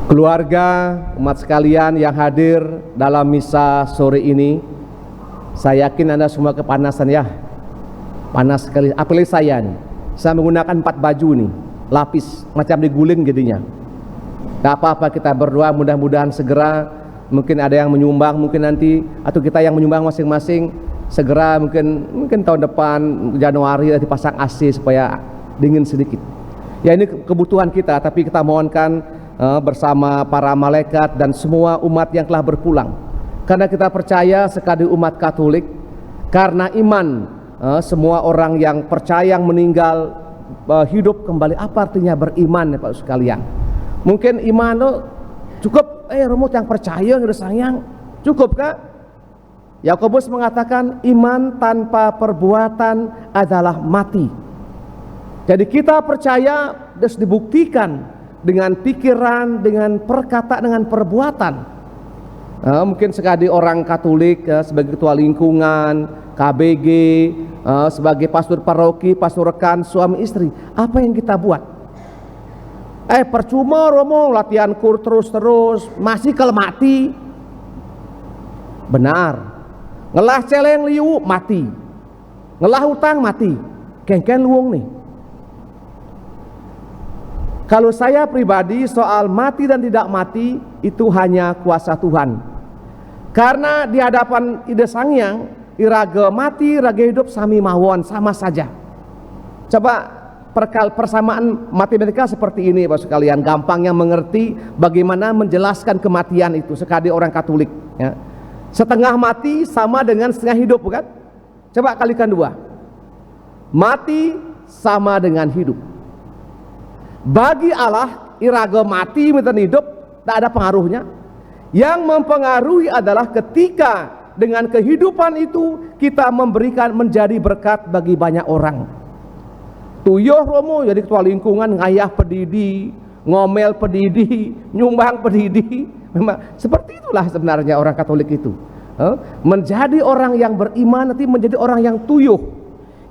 Keluarga, umat sekalian yang hadir dalam misa sore ini, saya yakin Anda semua kepanasan ya. Panas sekali, apalagi saya nih. Saya menggunakan 4 baju nih, lapis, macam diguling jadinya. Gak apa-apa, kita berdoa mudah-mudahan segera, mungkin ada yang menyumbang mungkin nanti, atau kita yang menyumbang masing-masing, segera mungkin tahun depan Januari dipasang AC supaya dingin sedikit. Ya ini kebutuhan kita, tapi kita mohonkan bersama para malaikat dan semua umat yang telah berpulang, karena kita percaya sekali umat Katolik, karena iman semua orang yang percaya yang meninggal hidup kembali. Apa artinya beriman ya Pak sekalian? Mungkin iman lo cukup rumut yang percaya yang sayang cukup kah? Yakobus mengatakan iman tanpa perbuatan adalah mati. Jadi kita percaya harus dibuktikan dengan pikiran, dengan perkataan, dengan perbuatan. Mungkin sekali orang Katolik sebagai ketua lingkungan, KBG, sebagai pastor paroki, pastor rekan, suami istri, apa yang kita buat? Percuma Romo latihan kur terus masih kalau mati. Benar. Ngelah celeng liu mati, ngelah utang mati, kengken luung nih. Kalau saya pribadi soal mati dan tidak mati itu hanya kuasa Tuhan. Karena di hadapan Ida Sang Hyang, iraga mati, raga hidup sami mawon, sama saja. Coba persamaan matematika seperti ini Bapak sekalian, gampangnya mengerti bagaimana menjelaskan kematian itu sekali orang Katolik ya. Setengah mati sama dengan setengah hidup, bukan? Coba kalikan 2. Mati sama dengan hidup. Bagi Allah, iraga mati meten hidup tak ada pengaruhnya. Yang mempengaruhi adalah ketika dengan kehidupan itu kita memberikan menjadi berkat bagi banyak orang. Tuyuh Romo jadi ketua lingkungan, ngayah pedidi, ngomel pedidi, nyumbang pedidi. Memang seperti itulah sebenarnya orang Katolik itu. Menjadi orang yang beriman nanti menjadi orang yang tuyuh,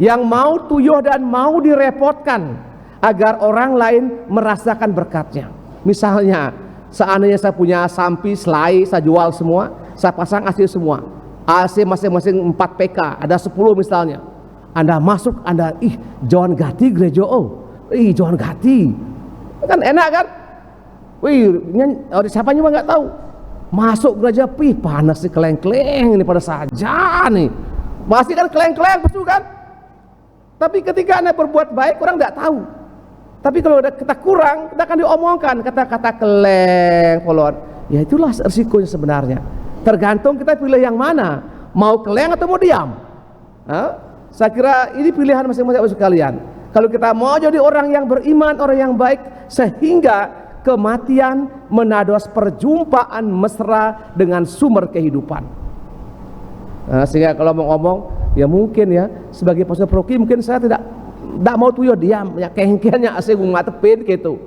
yang mau tuyuh dan mau direpotkan agar orang lain merasakan berkatnya. Misalnya seandainya saya punya sampi, selai, saya jual semua, saya pasang AC semua, AC masing-masing 4 PK, ada 10 misalnya. Anda masuk, Anda John Gati gereja John Gati kan enak kan? Siapa juga nggak tahu. Masuk gereja, panas sih, keleng-keleng ini pada saja nih. Pasti kan keleng-keleng betul kan? Tapi ketika Anda berbuat baik, orang nggak tahu. Tapi kalau kita kurang, kita akan diomongkan kata-kata keleng, follower. Ya itulah risikonya sebenarnya. Tergantung kita pilih yang mana, mau keleng atau mau diam. Saya kira ini pilihan masing-masing sekalian. Kalau kita mau jadi orang yang beriman, orang yang baik, sehingga kematian menados perjumpaan mesra dengan sumber kehidupan. Sehingga kalau mau ngomong, ya mungkin ya sebagai pastor paroki mungkin saya tidak mau tuyul diam, ya kengkennya asing ngatepin gitu.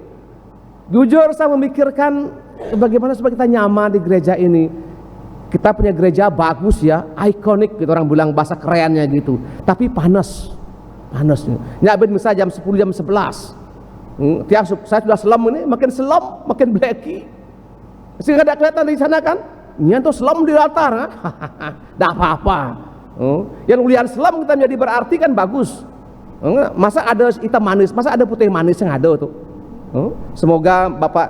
Jujur saya memikirkan bagaimana supaya kita nyaman di gereja ini. Kita punya gereja bagus ya, ikonik gitu, orang bilang bahasa kerennya gitu. Tapi panas nyabit misalnya jam 10, jam 11. Tiap saya sudah selam ini, makin selam, makin blacky. Sehingga tidak kelihatan di sana kan? Ini tuh selam di altar, tidak apa-apa. Yang ulian selam kita menjadi berarti kan bagus. Masa ada hitam manis, masa ada putih manis yang ada tuh. Semoga Bapak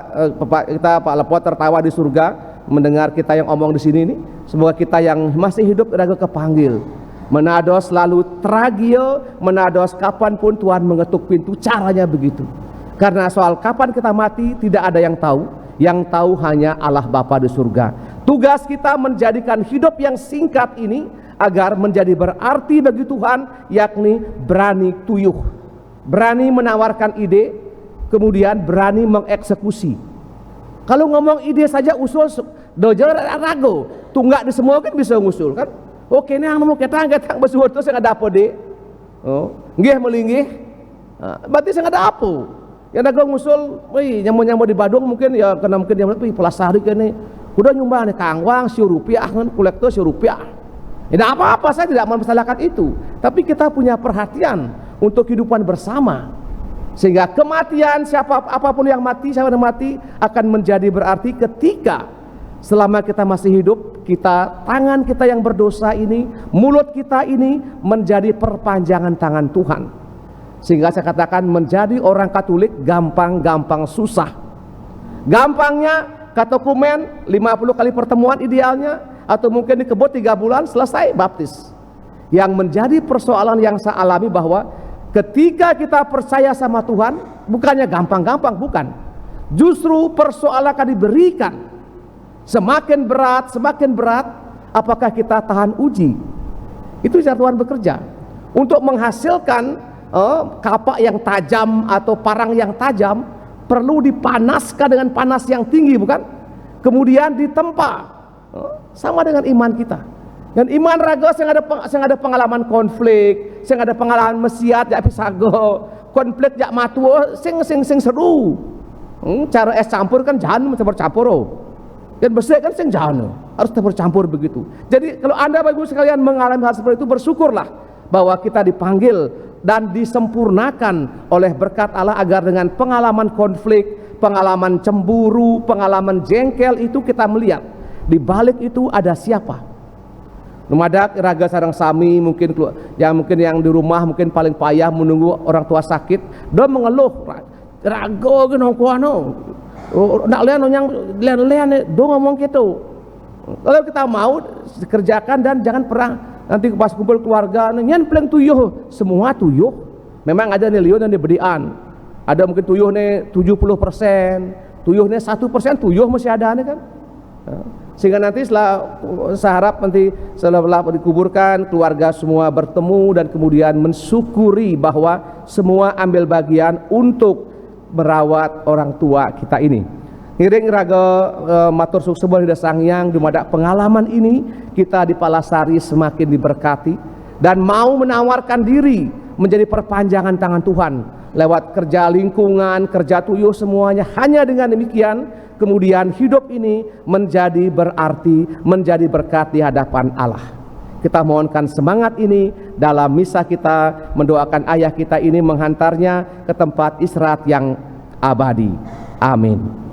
kita Pak Lepot tertawa di surga mendengar kita yang omong di sini nih. Semoga kita yang masih hidup raga kepanggil. Menados selalu tragio, menados kapanpun Tuhan mengetuk pintu, caranya begitu. Karena soal kapan kita mati tidak ada yang tahu. Yang tahu hanya Allah Bapa di surga. Tugas kita menjadikan hidup yang singkat ini agar menjadi berarti bagi Tuhan, yakni berani tuyuh, berani menawarkan ide, kemudian berani mengeksekusi. Kalau ngomong ide saja usul dojo rago, tunggak di semua kan bisa ngusul kan? Oke, ini yang mau ketang bersuara terus yang ada apa deh? Nggih melinggih, berarti saya ada apa? Yang ada ngusul, nyamuk di Badung mungkin ya karena mungkin dia pelasari kan nih, udah nyumbang nih kangwang si rupiah kan, kolektor si rupiah. Tidak apa-apa, saya tidak mempersalahkan itu. Tapi kita punya perhatian untuk kehidupan bersama. Sehingga kematian apapun yang mati, siapa yang mati akan menjadi berarti ketika selama kita masih hidup, tangan kita yang berdosa ini, mulut kita ini menjadi perpanjangan tangan Tuhan. Sehingga saya katakan menjadi orang Katolik gampang-gampang susah. Gampangnya kata dokumen 50 kali pertemuan idealnya, atau mungkin di kebun 3 bulan selesai baptis. Yang menjadi persoalan yang saya alami bahwa ketika kita percaya sama Tuhan, bukannya gampang-gampang, bukan. Justru persoalan akan diberikan semakin berat, apakah kita tahan uji. Itu cara Tuhan bekerja untuk menghasilkan kapak yang tajam atau parang yang tajam. Perlu dipanaskan dengan panas yang tinggi, bukan? Kemudian ditempa. Sama dengan iman kita. Dan iman raga yang ada pengalaman konflik, yang ada pengalaman mesiat jak pisago, konflik jak matuo, sing seru. Cara es campur kan jangan campur. Dan bersih kan sing jangan harus bercampur begitu. Jadi kalau Anda Bapak Ibu sekalian mengalami hal seperti itu, bersyukurlah bahwa kita dipanggil dan disempurnakan oleh berkat Allah agar dengan pengalaman konflik, pengalaman cemburu, pengalaman jengkel itu kita melihat di balik itu ada siapa. Numadak raga sarang sami mungkin yang di rumah mungkin paling payah menunggu orang tua sakit, dia mengeluh raga genong kuano. Nak lian do ngomong gitu. Kalau kita mau kerjakan dan jangan pernah nanti pas kumpul keluarga nyan peleng tuyuh, semua tuyuh. Memang ada nih liun dan dibedian. Ada mungkin tuyuh nih 70%, tuyuh nih 1%, tuyuh masih ada nih kan. Sehingga nanti saya harap nanti setelah dikuburkan keluarga semua bertemu dan kemudian mensyukuri bahwa semua ambil bagian untuk merawat orang tua kita ini. Ngiring raga matur suksebon Hida Sangyang dumadak pengalaman ini kita di Palasari semakin diberkati dan mau menawarkan diri menjadi perpanjangan tangan Tuhan lewat kerja lingkungan, kerja tuyuh semuanya. Hanya dengan demikian kemudian hidup ini menjadi berarti, menjadi berkat di hadapan Allah. Kita mohonkan semangat ini dalam misa kita, mendoakan ayah kita ini menghantarnya ke tempat istirahat yang abadi. Amin.